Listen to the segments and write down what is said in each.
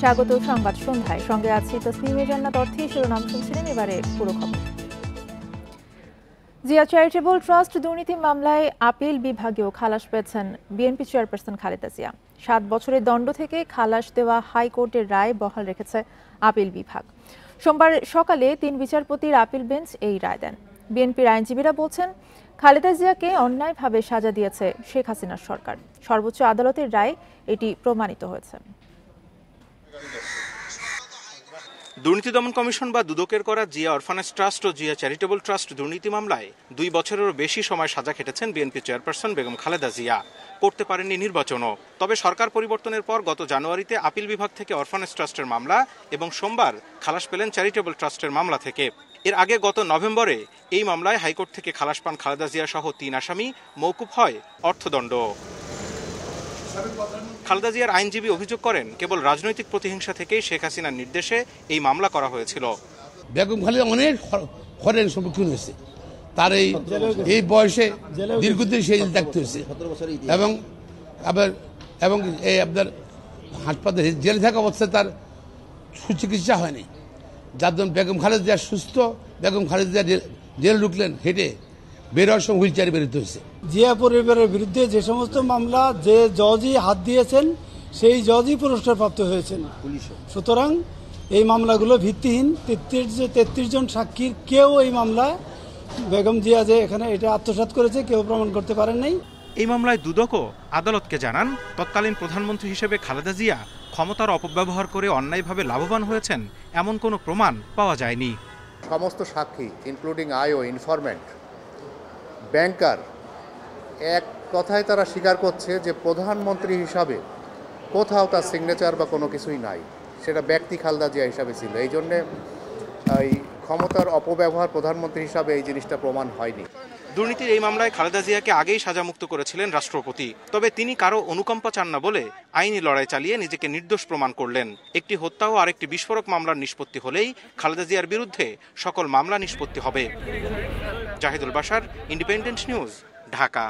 স্বাগত সংবাদ সন্ধ্যায়, সঙ্গে আছি তসলিমা জান্নাত। অর্থে শিরোনাম শুনছিলেন, এবারে পুরো খবর। জিয়া চ্যারিটেবল ট্রাস্ট দুর্নীতি মামলায় আপিল বিভাগেও খালাস পেয়েছেন বিএনপি চেয়ারপারসন খালেদা জিয়া। 7 বছরের দণ্ড থেকে খালাস দেওয়া হাইকোর্টের রায় বহাল রেখেছে আপিল বিভাগ। সোমবার সকালে 3 বিচারপতির আপিল বেঞ্চ এই রায় দেন। বিএনপির আইনজীবীরা বলছেন, খালেদা জিয়াকে অন্যায়ভাবে সাজা দিয়েছে শেখ হাসিনার সরকার। সর্বোচ্চ আদালতের রায় এটি প্রমাণিত হয়েছে। দুর্নীতি দমন কমিশন বা দুদকের করা জিয়া অরফানেজ ট্রাস্ট ও জিয়া চ্যারিটেবল ট্রাস্ট দুর্নীতি মামলায় 2 বছরেরও বেশি সময় সাজা খেটেছেন বিএনপি চেয়ারপারসন বেগম খালেদা জিয়া। করতে পারেননি নির্বাচনও। তবে সরকার পরিবর্তনের পর গত জানুয়ারিতে আপিল বিভাগ থেকে অরফানেজ ট্রাস্টের মামলা এবং সোমবার খালাস পেলেন চ্যারিটেবল ট্রাস্টের মামলা থেকে। এর আগে গত নভেম্বরে এই মামলায় হাইকোর্ট থেকে খালাস পান খালেদা জিয়া সহ 3 আসামি, মওকুফ হয় অর্থদণ্ড। খালেদা জিয়ার আইনজীবী অভিযোগ করেন, কেবল রাজনৈতিক প্রতিহিংসা থেকেই শেখ হাসিনার নির্দেশে এই মামলা করা হয়েছিল। বেগম খালেদা অনেক হরের সম্মুখীন হয়েছে, তার এই বয়সে দীর্ঘদিন সেই জেল থাকতে হয়েছে এবং এই আপনার হাসপাতালে জেলে থাকা অবস্থায় তার সুচিকিৎসা হয়নি, যার জন্য বেগম খালেদা জিয়া সুস্থ। বেগম খালেদা জিয়া জেলে ঢুকলেন হেঁটে, বের হওয়ার সময় হুইল চেয়ারে বেরোতে হয়েছে। জিয়া পরিবারের বিরুদ্ধে যে সমস্ত মামলা যে জজই হাত দিয়েছেন সেই জজই পুরস্কার প্রাপ্ত হয়েছেন। সুতরাং এই মামলাগুলো ভিত্তিহীন। 33 জন সাক্ষীর কেউ এই মামলায় বেগম জিয়া যে এখানে এটা আত্মসাৎ করেছে কেউ প্রমাণ করতে পারেন নাই। এই মামলায় দুদকও আদালতকে জানান, তৎকালীন প্রধানমন্ত্রী হিসেবে খালেদা জিয়া ক্ষমতার অপব্যবহার করে অন্যায়ভাবে লাভবান হয়েছেন এমন কোনো প্রমাণ পাওয়া যায়নি। সমস্ত সাক্ষী ইনক্লুডিং আইও, ইনফরমেন্ট, ব্যাংকার, এক কথায় তারা স্বীকার করছে যে প্রধানমন্ত্রী হিসাবে কোথাও তার সিগনেচার বা কোনো কিছুই নাই, সেটা ব্যক্তি খালেদা জিয়া হিসাবে ছিল। এই জন্যে এই ক্ষমতার অপব্যবহার প্রধানমন্ত্রী হিসাবে এই জিনিসটা প্রমাণ হয়নি। দুর্নীতির এই মামলায় খালেদা জিয়াকে আগেই সাজামুক্ত করেছিলেন রাষ্ট্রপতি। তবে তিনি কারো অনুকম্পা চান না বলে আইনি লড়াই চালিয়ে নিজেকে নির্দোষ প্রমাণ করলেন। একটি হত্যা ও আরেকটি বিস্ফোরক মামলার নিষ্পত্তি হলেই খালেদা জিয়ার বিরুদ্ধে সকল মামলা নিষ্পত্তি হবে। Zahidul Bashar, independent news, Dhaka.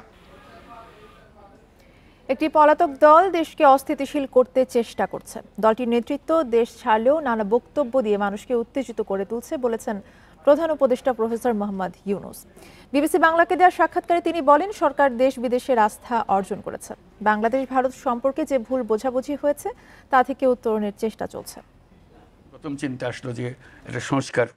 একটি পলাতক দল দেশকে অস্থিতিশীল করতে চেষ্টা করছে। দলটির নেতৃত্ব দেশ ছাড়লেও নানা বক্তব্য দিয়ে মানুষকে উত্তেজিত করে তুলছে বলেছেন প্রধান উপদেষ্টা প্রফেসর মোহাম্মদ ইউনূস। বিবিসি বাংলাকে দেওয়া সাক্ষাৎকারে তিনি বলেন, সরকার দেশ বিদেশের আস্থা অর্জন করেছে। বাংলাদেশ ভারত সম্পর্কে যে ভুল বোঝাবুঝি হয়েছে তা থেকে উত্তরণের চেষ্টা চলছে। প্রথম চিন্তা আসলো যে এটা সংস্কার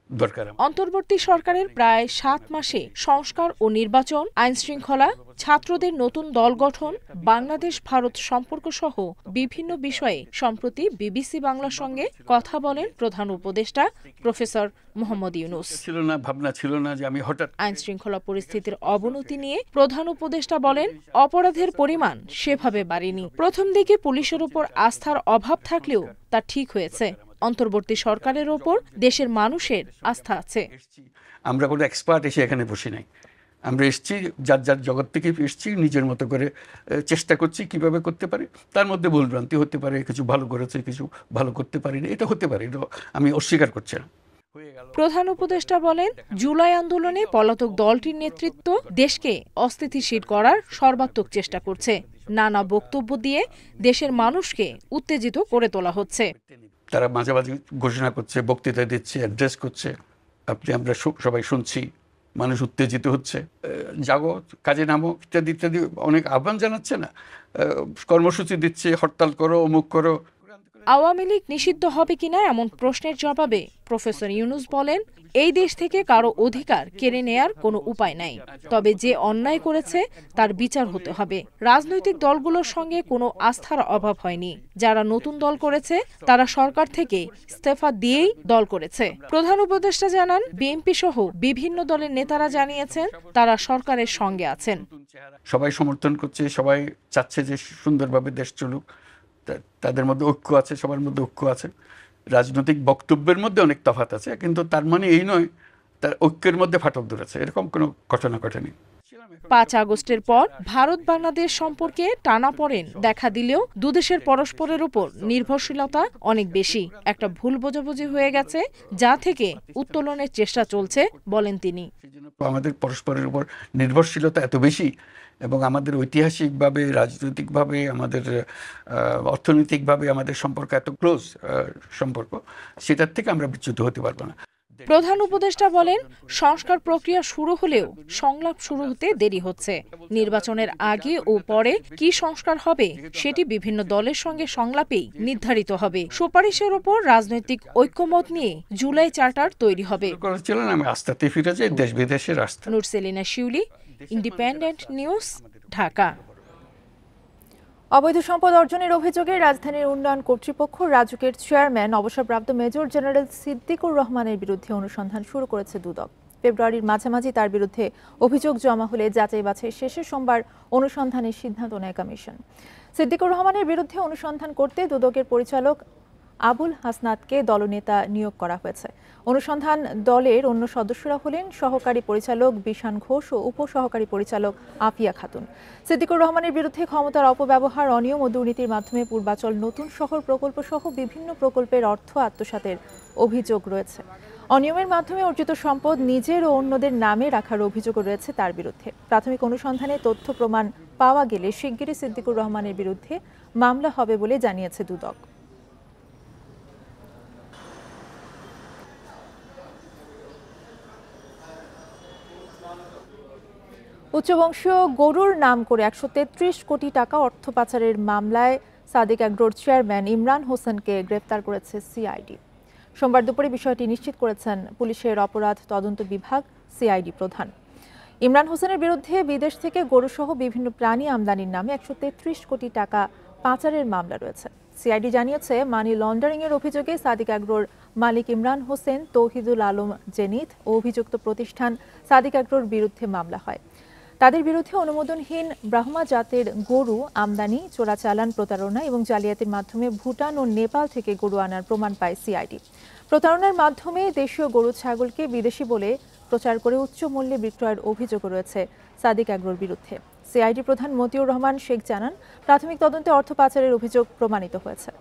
দরকার। অন্তর্বর্তী সরকারের প্রায় 7 মাসে সংস্কার ও নির্বাচন, আইন শৃঙ্খলা, ছাত্রদের নতুন দল গঠন, বাংলাদেশ ভারত সম্পর্ক সহ বিভিন্ন বিষয়ে সম্প্রতি বিবিসি বাংলার সঙ্গে কথা বলেন প্রধান উপদেষ্টা প্রফেসর মোহাম্মদ ইউনূস। ভাবনা ছিল না যে আমি হঠাৎ আইন শৃঙ্খলা পরিস্থিতির অবনতি নিয়ে প্রধান উপদেষ্টা বলেন, অপরাধের পরিমাণ সেভাবে বাড়েনি। প্রথম দিকে পুলিশের উপর আস্থার অভাব থাকলেও তা ঠিক হয়েছে। অন্তর্বর্তী সরকারের ওপর দেশের মানুষের আস্থা আছে। আমরা কোনো এক্সপার্ট এসে এখানে বসে নাই, আমরা এসেছি যার যার জগৎ থেকে এসেছি, নিজের মতো করে চেষ্টা করছি কিভাবে করতে পারি। তার মধ্যে ভুলভ্রান্তি হতে পারে, কিছু ভালো করেছে, কিছু ভালো করতে পারিনি, এটা হতে পারে, এটা আমি অস্বীকার করছি না। প্রধান উপদেষ্টা বলেন, জুলাই আন্দোলনে পলাতক দলটির নেতৃত্ব দেশকে অস্থিতিশীল করার সর্বাত্মক চেষ্টা করছে। নানা বক্তব্য দিয়ে দেশের মানুষকে উত্তেজিত করে তোলা হচ্ছে। তারা মাঝামাঝি ঘোষণা করছে, বক্তৃতা দিচ্ছে, অ্যাড্রেস করছে, আমরা সবাই শুনছি, মানুষ উত্তেজিত হচ্ছে, জাগো, কাজে নামো, ইত্যাদি ইত্যাদি অনেক আহ্বান জানাচ্ছে না, কর্মসূচি দিচ্ছে, হরতাল করো, অমুক করো। আওয়ামী লীগ নিষিদ্ধ হবে কিনা এমন প্রশ্নের জবাবে প্রফেসর ইউনূস বলেন, এই দেশ থেকে কারো অধিকার কেড়ে নেয়ার কোনো উপায় নাই, তবে যে অন্যায় করেছে তার বিচার হতে হবে। রাজনৈতিক দলগুলোর সঙ্গে কোনো আস্থার অভাব হয়নি। যারা নতুন দল করেছে তারা সরকার থেকে ইস্তফা দিয়েই দল করেছে। প্রধান উপদেষ্টা জানান, বিএনপি সহ বিভিন্ন দলের নেতারা জানিয়েছেন তারা সরকারের সঙ্গে আছেন। সবাই সমর্থন করছে, সবাই চাচ্ছে যে সুন্দরভাবে দেশ চলুক, তাদের মধ্যে ঐক্য আছে, সবার মধ্যে ঐক্য আছে। রাজনৈতিক বক্তব্যের মধ্যে অনেক তফাৎ আছে, কিন্তু তার মানে এই নয় তার ঐক্যের মধ্যে ফাটল ধরেছে, এরকম কোনো ঘটনা ঘটেনি। 5 আগস্টের পর ভারত বাংলাদেশ সম্পর্কে টানাপোড়েন দেখা দিলেও দুদেশের পরস্পরের উপর নির্ভরশীলতা অনেক বেশি। একটা ভুল বোঝাবুঝি হয়ে গেছে, যা থেকে উত্তোলনের চেষ্টা চলছে বলেন তিনি। আমাদের পরস্পরের উপর নির্ভরশীলতা এত বেশি এবং আমাদের ঐতিহাসিকভাবে, রাজনৈতিকভাবে, আমাদের অর্থনৈতিকভাবে আমাদের সম্পর্ক এত ক্লোজ সম্পর্ক, সেটার থেকে আমরা বিচ্যুত হতে পারবো না। প্রধান উপদেষ্টা বলেন, সংস্কার প্রক্রিয়া শুরু হলেও সংলাপ শুরু হতে দেরি হচ্ছে। নির্বাচনের আগে ও পরে কি সংস্কার হবে সেটি বিভিন্ন দলের সঙ্গে সংলাপেই নির্ধারিত হবে। সুপারিশের ওপর রাজনৈতিক ঐক্যমত নিয়ে জুলাই চার্টার তৈরি হবে। আমি আস্থাতে ফিরে যাই, দেশ বিদেশের আস্থা। নুরসেলিনা শিউলি, ইন্ডিপেন্ডেন্ট নিউজ, ঢাকা। অবৈধ সম্পদ অর্জনের অভিযোগে রাজধানীর উন্নয়ন কর্তৃপক্ষ রাজুকের চেয়ারম্যান অবসরপ্রাপ্ত মেজর জেনারেল সিদ্দিকুর রহমানের বিরুদ্ধে অনুসন্ধান শুরু করেছে দুদক। ফেব্রুয়ারির মাঝামাঝি তার বিরুদ্ধে অভিযোগ জমা হলে যাচাই বাছাই শেষে সোমবার অনুসন্ধানের সিদ্ধান্ত নেয় কমিশন। সিদ্দিকুর রহমানের বিরুদ্ধে অনুসন্ধান করতে দুদকের পরিচালক আবুল হাসনাতকে দলনেতা নিয়োগ করা হয়েছে। অনুসন্ধান দলের অন্য সদস্যরা হলেন সহকারী পরিচালক বিশান ঘোষ ও উপসহকারী পরিচালক আফিয়া খাতুন। সিদ্দিকুর রহমানের বিরুদ্ধে ক্ষমতার অপব্যবহার, অনিয়ম ও দুর্নীতির মাধ্যমে পূর্বাচল নতুন শহর প্রকল্প সহ বিভিন্ন প্রকল্পের অর্থ আত্মসাতের অভিযোগ রয়েছে। অনিয়মের মাধ্যমে অর্জিত সম্পদ নিজের ও অন্যদের নামে রাখার অভিযোগও রয়েছে তার বিরুদ্ধে। প্রাথমিক অনুসন্ধানে তথ্য প্রমাণ পাওয়া গেলে শিগগিরই সিদ্দিকুর রহমানের বিরুদ্ধে মামলা হবে বলে জানিয়েছে দুদক। উচ্চবংশীয় গরুর নাম করে 133 কোটি টাকা অর্থ পাচারের মামলায় সাদিক অ্যাগ্রোর চেয়ারম্যান ইমরান হোসেনকে গ্রেফতার করেছে সিআইডি। সোমবার দুপুরে বিষয়টি নিশ্চিত করেছেন পুলিশের অপরাধ তদন্ত বিভাগ সিআইডি প্রধান। ইমরান হোসেনের বিরুদ্ধে বিদেশ থেকে গরুসহ বিভিন্ন প্রাণী আমদানির নামে 133 কোটি টাকা পাচারের মামলা রয়েছে। সিআইডি জানিয়েছে, মানি লন্ডারিং এর অভিযোগে সাদিক অ্যাগ্রোর মালিক ইমরান হোসেন, তৌহিদুল আলম জেনিথ ও অভিযুক্ত প্রতিষ্ঠান সাদিক অ্যাগ্রোর বিরুদ্ধে মামলা হয়। তাদের বিরুদ্ধে অনুমোদনহীন ব্রাহ্মা জাতের গরু আমদানি, চোরাচালান, প্রতারণা এবং জালিয়াতির মাধ্যমে ভুটান ও নেপাল থেকে গরু আনার প্রমাণ পায় সিআইডি। প্রতারণার মাধ্যমে দেশীয় গরু ছাগলকে বিদেশি বলে প্রচার করে উচ্চ মূল্যে বিক্রয়ের অভিযোগও রয়েছে সাদিক অ্যাগ্রোর বিরুদ্ধে। সিআইডি প্রধান মতিউর রহমান শেখ জানান, প্রাথমিক তদন্তে অর্থ পাচারের অভিযোগ প্রমাণিত হয়েছে।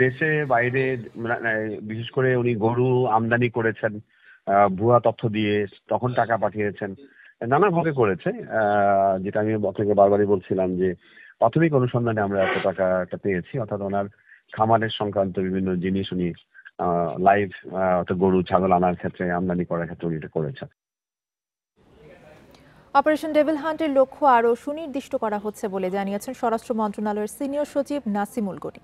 দেশে বাইরে বিশেষ করে উনি গরু আমদানি করেছেন, ভুয়া তথ্য দিয়ে তখন টাকা পাঠিয়েছেন, নানাভাবে করেছে। যেটা আমি আপনাকে বারবারই বলছিলাম যে প্রাথমিক অনুসন্ধানে আমরা এত টাকাটা পেয়েছি, অর্থাৎ ওনার খামারের সংক্রান্ত বিভিন্ন জিনিস উনি লাইভ গরু ছাগল আনার ক্ষেত্রে, আমদানি করার ক্ষেত্রে উনি এটা করেছেন। অপারেশন ডেভিল হান্টের লক্ষ্য আরও সুনির্দিষ্ট করা হচ্ছে বলে জানিয়েছেন স্বরাষ্ট্র মন্ত্রণালয়ের সিনিয়র সচিব নাসিমুল গনি।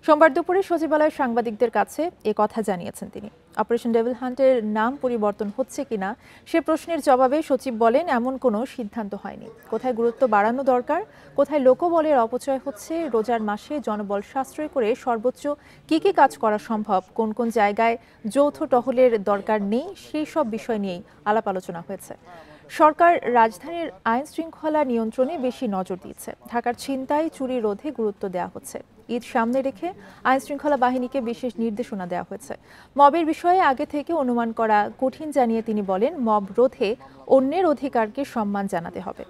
সোমবার দুপুরে সচিবালয়ের সাংবাদিকদের কাছে কথা জানিয়েছেন তিনি। অপারেশন ডেভিল হান্টের নাম পরিবর্তন হচ্ছে কিনা সে প্রশ্নের জবাবে সচিব বলেন, এমন কোনো সিদ্ধান্ত হয়নি। কোথায় গুরুত্ব বাড়ানো দরকার, কোথায় লোকবলের অপচয় হচ্ছে, রোজার মাসে জনবল সাশ্রয় করে সর্বোচ্চ কি কি কাজ করা সম্ভব, কোন কোন জায়গায় যৌথ টহলের দরকার নেই, সেই সব বিষয় নিয়েই আলাপ আলোচনা হয়েছে। সরকার রাজধানীর আইন শৃঙ্খলা নিয়ন্ত্রণে বেশি নজর দিচ্ছে। ঢাকার ছিনতাই, চুরি রোধে গুরুত্ব দেওয়া হচ্ছে। ঈদ সামনে রেখে আইন শৃঙ্খলা বাহিনীকে বিশেষ নির্দেশনা দেওয়া হয়েছে। মবের বিষয়ে আগে থেকে অনুমান করা কঠিন জানিয়ে তিনি বলেন, মব রোধে অন্যের অধিকারকে সম্মান জানাতে হবে।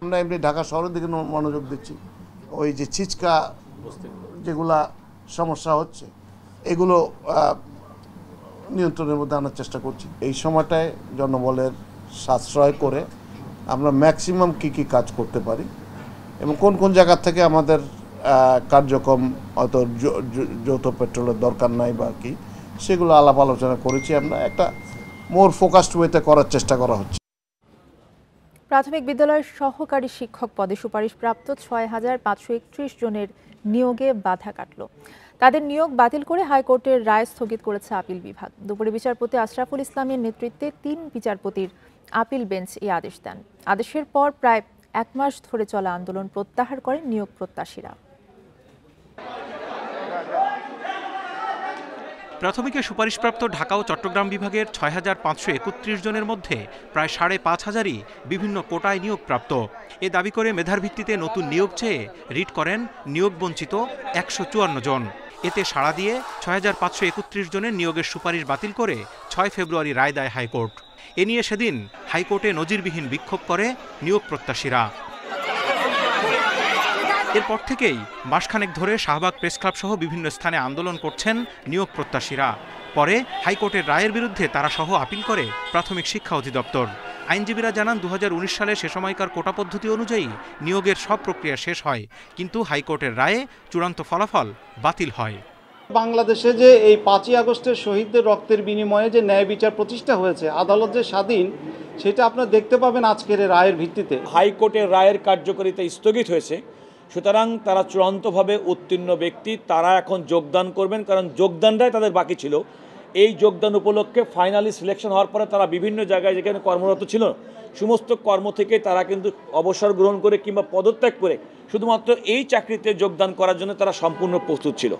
আমরা এমনি ঢাকা শহরের দিকে মনোযোগ দিচ্ছি। ওই যে ছিচকা যেগুলা সমস্যা হচ্ছে, এগুলো নিয়ন্ত্রণের মধ্যে আনার চেষ্টা করছি। এই সময়টায় জনবলের সাশ্রয় করে আমরা ম্যাক্সিমাম কি কি কাজ করতে পারি এবং কোন কোন জায়গা থেকে আমাদের কার্যক্রম হয়তো যৌথ পেট্রোলের দরকার নাই বা কি, সেগুলো আলাপ আলোচনা করেছি। আমরা একটা মোর ফোকাসড ওয়েতে করার চেষ্টা করা হচ্ছে। প্রাথমিক বিদ্যালয়ের সহকারী শিক্ষক পদে সুপারিশপ্রাপ্ত ৬,৫৩১ জনের নিয়োগে বাধা কাটল। তাদের নিয়োগ বাতিল করে হাইকোর্টের রায় স্থগিত করেছে আপিল বিভাগ। দুপুরে বিচারপতি আশরাফুল ইসলামের নেতৃত্বে ৩ বিচারপতির আপিল বেঞ্চ এই আদেশ দেন। আদেশের পর প্রায় ১ মাস ধরে চলা আন্দোলন প্রত্যাহার করেন নিয়োগ প্রত্যাশীরা। প্রাথমিকে সুপারিশপ্রাপ্ত ঢাকা ও চট্টগ্রাম বিভাগের ৬,৫৩১ জনের মধ্যে প্রায় ৫,৫০০ই বিভিন্ন কোটায় নিয়োগপ্রাপ্ত। এ দাবি করে মেধার ভিত্তিতে নতুন নিয়োগ চেয়ে রিট করেন নিয়োগ বঞ্চিত ১৫৪ জন। এতে সাড়া দিয়ে ৬,৫৩১ জনের নিয়োগের সুপারিশ বাতিল করে ৬ ফেব্রুয়ারি রায় দেয় হাইকোর্ট। এ নিয়ে সেদিন হাইকোর্টে নজিরবিহীন বিক্ষোভ করে নিয়োগ প্রত্যাশীরা। এরপর থেকেই মাসখানেক ধরে শাহবাগ প্রেসক্লাব সহ বিভিন্ন স্থানে আন্দোলন করছেন নিয়োগ প্রত্যাশীরা। পরে হাইকোর্টের রায়ের বিরুদ্ধে তারা সহ আপিল করে প্রাথমিক শিক্ষা অধিদপ্তর। আইনজীবীরা জানান ২০১৯ সালে সে সময়কার কোটা পদ্ধতি অনুযায়ী নিয়োগের সব প্রক্রিয়া শেষ হয়, কিন্তু হাইকোর্টের রায়ে চূড়ান্ত ফলাফল বাতিল হয়। বাংলাদেশে যে এই ৫ই আগস্টের শহীদদের রক্তের বিনিময়ে যে ন্যায় বিচার প্রতিষ্ঠা হয়েছে, আদালত যে স্বাধীন, সেটা আপনারা দেখতে পাবেন আজকের রায়ের ভিত্তিতে। হাইকোর্টের রায়ের কার্যকারিতা স্থগিত হয়েছে, সুতরাং তারা চূড়ান্তভাবে উত্তীর্ণ ব্যক্তি, তারা এখন যোগদান করবেন, কারণ যোগদানটাই তাদের বাকি ছিল। এই যোগদান উপলক্ষে ফাইনালি সিলেকশন হওয়ার পরে তারা বিভিন্ন জায়গায় যেখানে কর্মরত ছিল, সমস্ত কর্ম থেকে তারা কিন্তু অবসর গ্রহণ করে কিংবা পদত্যাগ করে শুধুমাত্র এই চাকরিতে যোগদান করার জন্য তারা সম্পূর্ণ প্রস্তুত ছিল।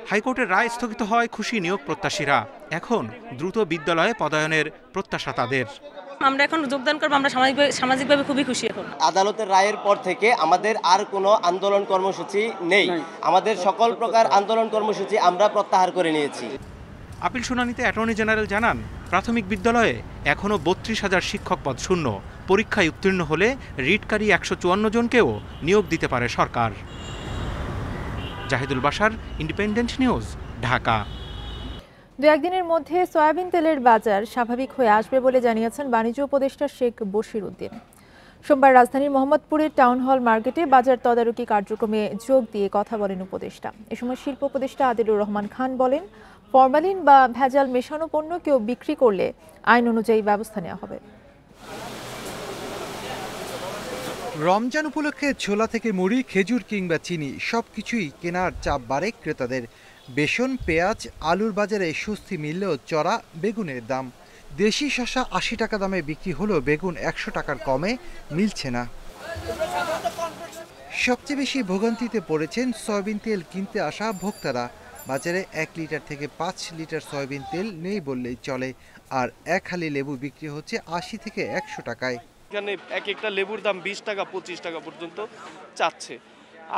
হাইকোর্টের রায় স্থগিত হয় খুশি নিয়োগ প্রত্যাশীরা। এখন দ্রুত বিদ্যালয়ে পদায়নের প্রত্যাশা তাদের। আমরা এখন যোগদান করবো, আমরা সামাজিকভাবে খুবই খুশি। এখন আদালতের রায়ের পর থেকে আমাদের আর কোনো আন্দোলন কর্মসূচি নেই। আমাদের সকল প্রকার আন্দোলন কর্মসূচি আমরা প্রত্যাহার করে নিয়েছি। আপিল শুনানিতে অ্যাটর্নি জেনারেল জানান, প্রাথমিক বিদ্যালয়ে এখনও ৩২,০০০ শিক্ষক পদ শূন্য। পরীক্ষায় উত্তীর্ণ হলে রিটকারী ১৫৪ জনকেও নিয়োগ দিতে পারে সরকার। Zahidul Bashar, independent news, Dhaka. দু একদিনের মধ্যে সয়াবিন তেলের বাজার স্বাভাবিক হয়ে আসবে বলে জানিয়েছেন বাণিজ্য উপদেষ্টা শেখ বশির উদ্দিন। সোমবার রাজধানীর মোহাম্মদপুরের টাউন হল মার্কেটে বাজার তদারকি কার্যক্রমে যোগ দিয়ে কথা বলেন উপদেষ্টা। এ সময় শিল্প উপদেষ্টা আদিলুর রহমান খান বলেন, ফরমালিন বা ভেজাল মেশানো পণ্য কেউ বিক্রি করলে আইন অনুযায়ী ব্যবস্থা নেওয়া হবে। রমজান উপলক্ষে ছোলা থেকে মুড়ি, খেজুর কিংবা চিনি সবকিছুই কেনার চাপ বাড়ে ক্রেতাদের। বেসন, পেঁয়াজ, আলুর বাজারে স্বস্তি মিললেও চড়া বেগুনের দাম। দেশি শসা ৮০ টাকা দামে বিক্রি হলেও বেগুন ১০০ টাকার কমে মিলছে না। সবচেয়ে বেশি ভোগান্তিতে পড়েছেন সয়াবিন তেল কিনতে আসা ভোক্তারা। বাজারে ১ লিটার থেকে ৫ লিটার সয়াবিন তেল নেই বললেই চলে, আর এক হালি লেবু বিক্রি হচ্ছে ৮০ থেকে ১০০ টাকায়। এখানে এক একটা লেবুর দাম ২০ টাকা ২৫ টাকা পর্যন্ত চাচ্ছে,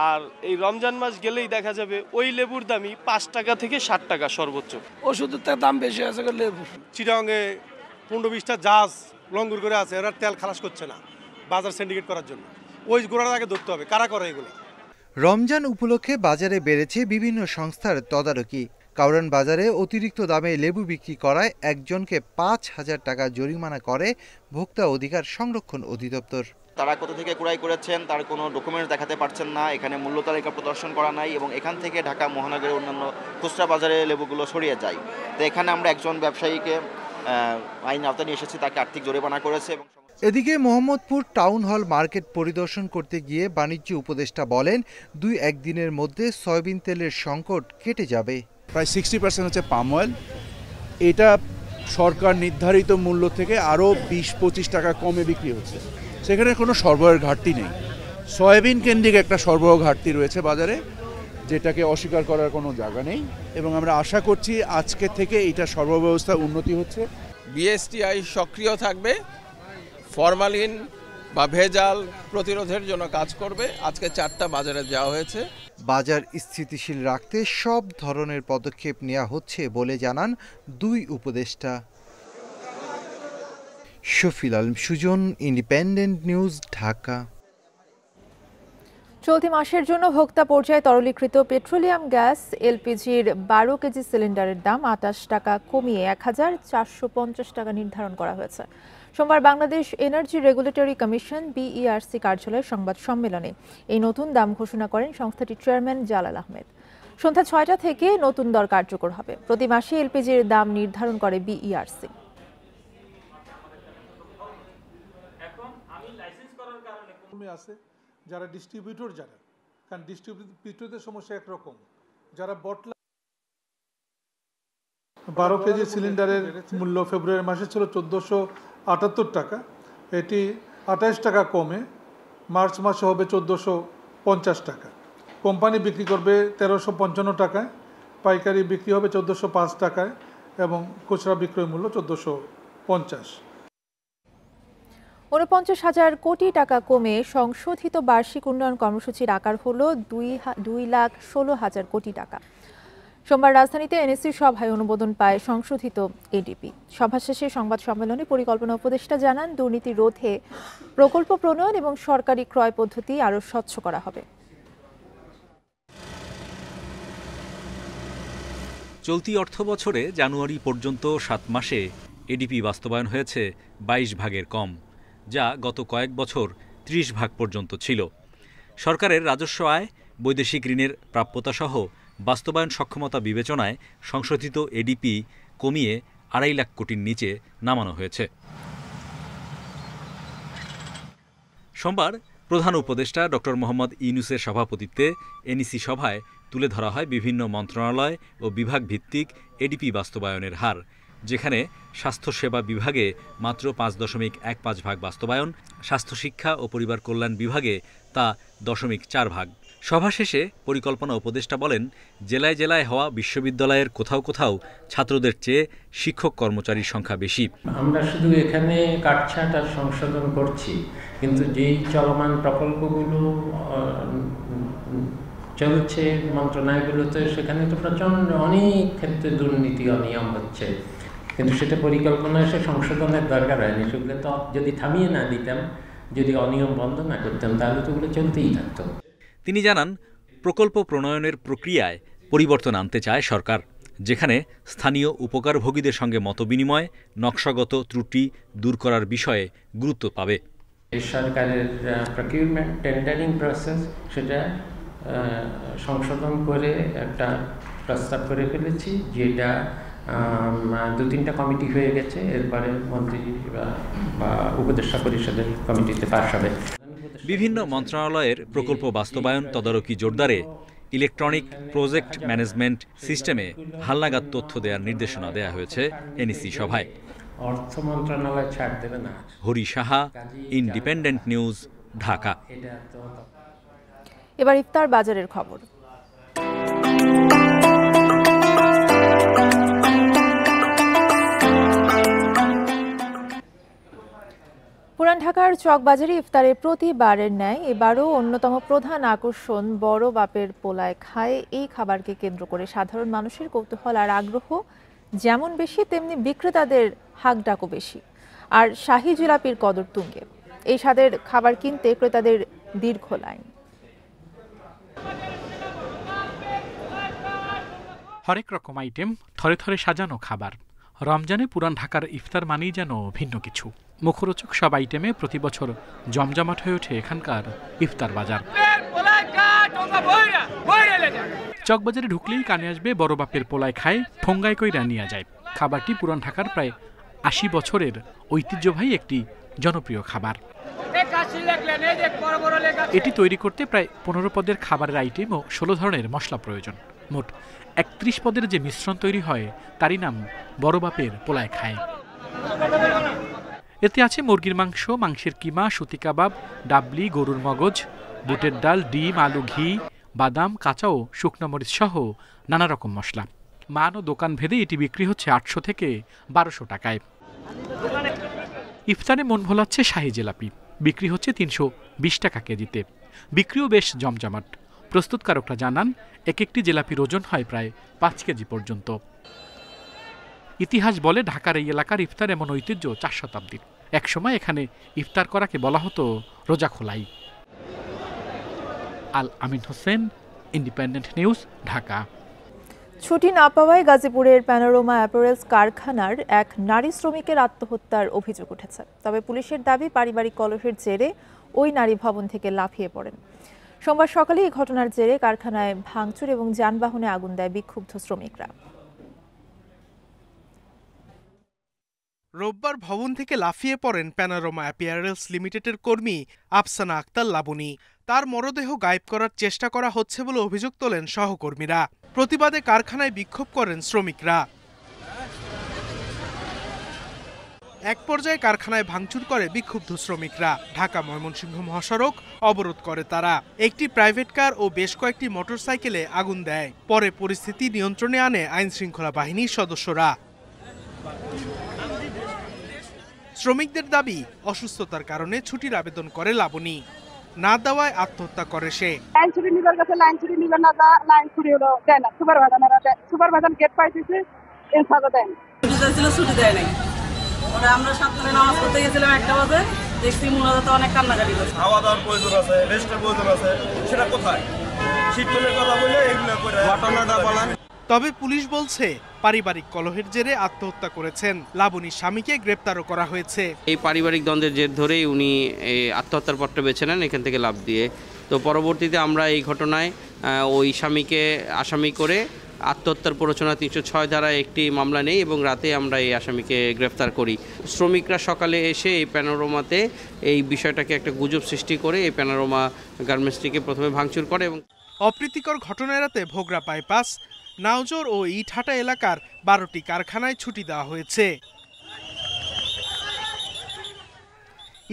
আর এই রমজান মাস গেলেই দেখা যাবে ওই লেবুর দামই ৫ টাকা থেকে ৬০ টাকা সর্বোচ্চ। ওষুধের দাম বেশি আছে লেবু। চিটাগাংয়ে ১৫-২০টা জাহাজ লঙ্গর করে আছে, এরা তেল খালাস করছে না বাজার সিন্ডিকেট করার জন্য। ওই গোড়ার আগে ধরতে হবে কারা করে এগুলো। রমজান উপলক্ষে বাজারে বেড়েছে বিভিন্ন সংস্থার তদারকি। কাউরান বাজারে অতিরিক্ত দামে লেবু বিক্রি করায় একজনকে ৫,০০০ টাকা জরিমানা করে ভোক্তা অধিকার সংরক্ষণ অধিদপ্তর। তারা কোথা থেকে ক্রয় করেছেন তার কোনো ডকুমেন্টস দেখাতে পারছেন না, এখানে মূল্য তালিকা প্রদর্শন করা নাই, এবং এখান থেকে ঢাকা মহানগরের অন্যান্য খুচরা বাজারে লেবুগুলো ছড়িয়ে যায়। তো এখানে আমরা একজন ব্যবসায়ীকে আইন আওতায় নিয়ে এসেছি, তাকে আর্থিক জরিমানা করেছে। এদিকে মোহাম্মদপুর টাউন হল মার্কেট পরিদর্শন করতে গিয়ে বাণিজ্য উপদেষ্টা বলেন, ২-১ দিনের মধ্যে সয়াবিন তেলের সংকট কেটে যাবে। প্রায় 60% হচ্ছে পাম অয়েল। এটা সরকার নির্ধারিত মূল্য থেকে আরও ২০-২৫ টাকা কমে বিক্রি হচ্ছে, সেখানে কোনো সরবরাহের ঘাটতি নেই। সয়াবিন কেন্দ্রিক একটা সরবরাহ ঘাটতি রয়েছে বাজারে, যেটাকে অস্বীকার করার কোনো জায়গা নেই, এবং আমরা আশা করছি আজকে থেকে এটা সরবরাহ ব্যবস্থা উন্নতি হচ্ছে। বিএসটিআই সক্রিয় থাকবে, ফরমালিন বা ভেজাল প্রতিরোধের জন্য কাজ করবে। আজকে 4টা বাজারে যাওয়া হয়েছে। বাজার স্থিতিশীল রাখতে সব ধরনের পদক্ষেপ নেওয়া হচ্ছে বলে জানান দুই উপদেষ্টা। Shafil Alam Sujon, independent news, Dhaka. চলতি মাসের জন্য ভোক্তা পর্যায়ে তরলীকৃত পেট্রোলিয়াম গ্যাস এলপিজির ১২ কেজি সিলিন্ডারের দাম ২৮ টাকা কমিয়ে ১,৪৫০ টাকা নির্ধারণ করা হয়েছে। সোমবার Bangladesh energy regulatory commission BERC কার্যালয়ের সংবাদ সম্মেলনে এই নতুন দাম ঘোষণা করেন সংস্থাটির চেয়ারম্যান জালাল আহমেদ। সন্ধ্যা ৬টা থেকে নতুন দর কার্যকর হবে। প্রতি মাসে এলপিজির দাম নির্ধারণ করে বিইআরসি। যারা ডিস্ট্রিবিউটর, কারণ ডিস্ট্রিবিউটরদের সমস্যা একরকম, যারা বটলা 12 কেজি সিলিন্ডারের মূল্য ফেব্রুয়ারি মাসে ছিল ১৪৭৮ টাকা, এটি ২৮ টাকা কমে মার্চ মাসে হবে ১৪৫০ টাকা। কোম্পানি বিক্রি করবে ১৩৫৫ টাকায়, পাইকারি বিক্রি হবে 1405 টাকায় এবং খুচরা বিক্রয় মূল্য 1450। ৪৯,০০০ কোটি টাকা কমে সংশোধিত বার্ষিক উন্নয়ন কর্মসূচির আকার হল 2,16,000 কোটি টাকা। সোমবার রাজধানীতে এনএসসির সভায় অনুমোদন পায় সংশোধিত এডিপি। সভা শেষে সংবাদ সম্মেলনে পরিকল্পনা উপদেষ্টা জানান, দুর্নীতি রোধে প্রকল্প প্রণয়ন এবং সরকারি ক্রয় পদ্ধতি আরও স্বচ্ছ করা হবে। চলতি অর্থবছরে জানুয়ারি পর্যন্ত 7 মাসে এডিপি বাস্তবায়ন হয়েছে 22 ভাগের কম, যা গত কয়েক বছর 30 ভাগ পর্যন্ত ছিল। সরকারের রাজস্ব আয়, বৈদেশিক ঋণের প্রাপ্যতাসহ বাস্তবায়ন সক্ষমতা বিবেচনায় সংশোধিত এডিপি কমিয়ে 2.5 লাখ কোটির নিচে নামানো হয়েছে। সোমবার প্রধান উপদেষ্টা ডক্টর মোহাম্মদ ইউনূসের সভাপতিত্বে এনইসি সভায় তুলে ধরা হয় বিভিন্ন মন্ত্রণালয় ও বিভাগ ভিত্তিক এডিপি বাস্তবায়নের হার, যেখানে স্বাস্থ্যসেবা বিভাগে মাত্র 5.15 ভাগ বাস্তবায়ন, স্বাস্থ্য শিক্ষা ও পরিবার কল্যাণ বিভাগে তা 0.4 ভাগ। সভা শেষে পরিকল্পনা উপদেষ্টা বলেন, জেলায় জেলায় হওয়া বিশ্ববিদ্যালয়ের কোথাও কোথাও ছাত্রদের চেয়ে শিক্ষক কর্মচারীর সংখ্যা বেশি। আমরা শুধু এখানে কাটছাঁট আর সংশোধন করছি, কিন্তু যেই চলমান প্রকল্পগুলো চলছে মন্ত্রণালয়গুলোতে, সেখানে তো প্রচণ্ড অনেক ক্ষেত্রে দুর্নীতি অনিয়ম হচ্ছে, কিন্তু সেটা পরিকল্পনা এসে সংশোধনের দরকার হয়নি। সেগুলো তো যদি থামিয়ে না দিতাম, যদি অনিয়ম বন্ধ না করতাম, তাহলে তো ওগুলো চলতেই থাকতো। তিনি জানান, প্রকল্প প্রণয়নের প্রক্রিয়ায় পরিবর্তন আনতে চায় সরকার, যেখানে স্থানীয় উপকারভোগীদের সঙ্গে মতবিনিময়, নকশাগত ত্রুটি দূর করার বিষয়ে গুরুত্ব পাবে। সরকারের প্রকিউরমেন্ট টেন্ডারিং প্রসেস, সেটা সংশোধন করে একটা প্রস্তাব করে ফেলেছি, যেটা 2-3টা কমিটি হয়ে গেছে, এরপরে মন্ত্রী বা উপদেষ্টা পরিষদের কমিটিতে পাস হবে। বিভিন্ন মন্ত্রণালয়ের প্রকল্প বাস্তবায়ন তদারকি জোরদারে ইলেকট্রনিক প্রজেক্ট ম্যানেজমেন্ট সিস্টেমে হালনাগাদ তথ্য দেওয়ার নির্দেশনা দেওয়া হয়েছে এনইসি সভায়। অর্থ মন্ত্রণালয় ছাড় দেবে না। Hari Saha, independent news, Dhaka. এবার ইফতার বাজারের খবর। পুরান ঢাকার চকবাজারে ইফতারের প্রতিবারের ন্যায় এবারও অন্যতম প্রধান আকর্ষণ বড় বাপের পোলায় খায়। এই খাবারকে কেন্দ্র করে সাধারণ মানুষের কৌতূহল আর আগ্রহ যেমন বেশি, তেমনি বিক্রেতাদের হাকডাকও বেশি। আর শাহী জিলাপির কদর তুঙ্গে। এই স্বাদের খাবার কিনতে ক্রেতাদের দীর্ঘ লাইন। হরেক রকম আইটেম, থরে থরে সাজানো খাবার। রমজানে পুরান ঢাকার ইফতার মানেই যেন ভিন্ন কিছু। মুখরোচক সব আইটেমে প্রতি বছর জমজমাট হয়ে ওঠে এখানকার ইফতার বাজার। চকবাজারে ঢুকলেই কানে আসবে বড় বাপের পোলায় খায়, ঠোঙ্গায় কইরা নিয়ে যায়। খাবারটি পুরান ঢাকার প্রায় 80 বছরের ঐতিহ্যবাহী একটি জনপ্রিয় খাবার। এটি তৈরি করতে প্রায় 15 পদের খাবারের আইটেম ও 16 ধরনের মশলা প্রয়োজন। মোট 31 পদের যে মিশ্রণ তৈরি হয়, তারই নাম বড় বাপের পোলায় খায়। এতে আছে মুরগির মাংস, মাংসের কিমা, সুতি কাবাব, ডাবলি, গরুর মগজ, বুটের ডাল, ডিম, আলু, ঘি, বাদাম, কাঁচা ও শুকনো মরিচ সহ নানা রকম মশলা। মান ও দোকান ভেদে এটি বিক্রি হচ্ছে 800 থেকে 1200 টাকায়। ইফতারে মন ভোলাচ্ছে শাহী জিলাপি, বিক্রি হচ্ছে 320 টাকা কেজিতে। বিক্রিও বেশ জমজমাট। প্রস্তুতকারকরা জানান, এক একটি জিলাপির ওজন হয় প্রায় 5 কেজি পর্যন্ত। ইতিহাস বলে, ঢাকার এই এলাকার ইফতার এমন ঐতিহ্য 4 শতাব্দীর। একসময় এখানে ইফতার করাকে বলা হতো রোজা খোলাই। আল আমিন হোসেন, ইন্ডিপেন্ডেন্ট নিউজ, ঢাকা। ছুটি না পাওয়ায় গাজীপুরের প্যানোরামা অ্যাপারেলস কারখানার এক নারী শ্রমিকের আত্মহত্যার অভিযোগ উঠেছে। তবে পুলিশের দাবি, পারিবারিক কলহের জেরে ওই নারী ভবন থেকে লাফিয়ে পড়েন। সোমবার সকালে এই ঘটনার জেরে কারখানায় ভাঙচুর এবং যানবাহনে আগুন দেয় বিক্ষুব্ধ শ্রমিকরা। রোববার ভবন থেকে লাফিয়ে পড়েন প্যানোরামা অ্যাপিয়ারেলস লিমিটেডের কর্মী আফসানা আক্তার লাবণী। তার মরদেহ গায়েব করার চেষ্টা করা হচ্ছে বলে অভিযোগ তোলেন সহকর্মীরা। প্রতিবাদে কারখানায় বিক্ষোভ করেন শ্রমিকরা। এক পর্যায়ে কারখানায় ভাঙচুর করে বিক্ষুব্ধ শ্রমিকরা। ঢাকা ময়মনসিংহ মহাসড়ক অবরোধ করে তারা। একটি প্রাইভেট কার ও বেশ কয়েকটি মোটরসাইকেলে আগুন দেয়। পরে পরিস্থিতি নিয়ন্ত্রণে আনে আইনশৃঙ্খলা বাহিনীর সদস্যরা। শ্রমিকদের দাবি, অসুস্থতার কারণে ছুটির আবেদন করে লাবণী। না দেওয়ায় আত্মহত্যা করে সে। লাইন ছুটি নিবার কাছে লাইন ছুটি নিবার না, লাইন ছুটি হলো দেয় না, সুপারভাইজার গেট পাইতেছে, এর সাজা দেয় না। ছুটি দেয় নাই। ওরা আমরা 7 জনে নামাজ পড়তে গেছিলাম 1টা বাজে, দেখছি মুনাজাতে অনেক কান্নাকাটি করছে। খাওয়া দাওয়ার প্রয়োজন আছে, রেস্টের প্রয়োজন আছে, সেটা কোথায়? শীতকালের কথা বলে এগুলো করে ঘটনাটা বলেন। তবে পুলিশ বলছে পারিবারিক কলহের জেরে আত্মহত্যা করেছেন। লাবণীর স্বামীকে গ্রেপ্তারও করা হয়েছে। এই পারিবারিক দ্বন্দ্বের জের ধরেই উনি আত্মহত্যার পথটা বেছে নেন এখান থেকে লাফ দিয়ে। তো পরবর্তীতে আমরা এই ঘটনায় ওই স্বামীকে আসামি করে আত্মহত্যার প্ররোচনা 306 ধারায় একটি মামলা নেই এবং রাতে আমরা এই আসামিকে গ্রেফতার করি। শ্রমিকরা সকালে এসে এই প্যানোরামাতে এই বিষয়টাকে একটা গুজব সৃষ্টি করে এই প্যানোরামা গার্মেন্টসটিকে প্রথমে ভাঙচুর করে। এবং অপ্রীতিকর ঘটনা এড়াতে ভোগড়া বাইপাস, নাওজোর ও ইটহাটা এলাকার 12টি কারখানায় ছুটি দেওয়া হয়েছে।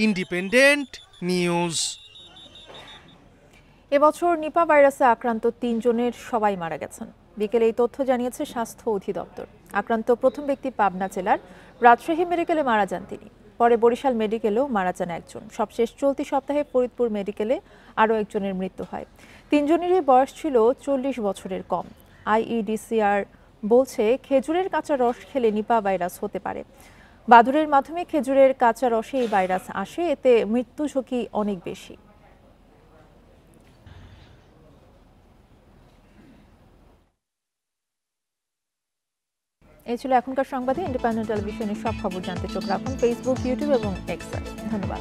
Independent news. এবছর নিপা ভাইরাসে আক্রান্ত 3 জনের সবাই মারা গেছেন। বিকেলে এই তথ্য জানিয়েছে স্বাস্থ্য অধিদপ্তর। আক্রান্ত প্রথম ব্যক্তি পাবনা জেলার রাজশাহী মেডিকেলে মারা যান তিনি। পরে বরিশাল মেডিকেলেও মারা যান একজন। সবশেষ চলতি সপ্তাহে ফরিদপুর মেডিকেলে আরও একজনের মৃত্যু হয়। 3 জনেরই বয়স ছিল 40 বছরের কম। আইইডিসিআর বলছে খেজুরের কাঁচা রস খেলে নিপা ভাইরাস হতে পারে। বাদুড়ের মাধ্যমে খেজুরের কাঁচা রসে এই ভাইরাস আসে, এতে মৃত্যু ঝুঁকি অনেক বেশি। এই ছিল এখনকার সংবাদে। ইন্ডিপেন্ডেন্ট টেলিভিশনের সব খবর জানতে চোখ রাখুন ফেসবুক, ইউটিউব এবং এক্সে। ধন্যবাদ।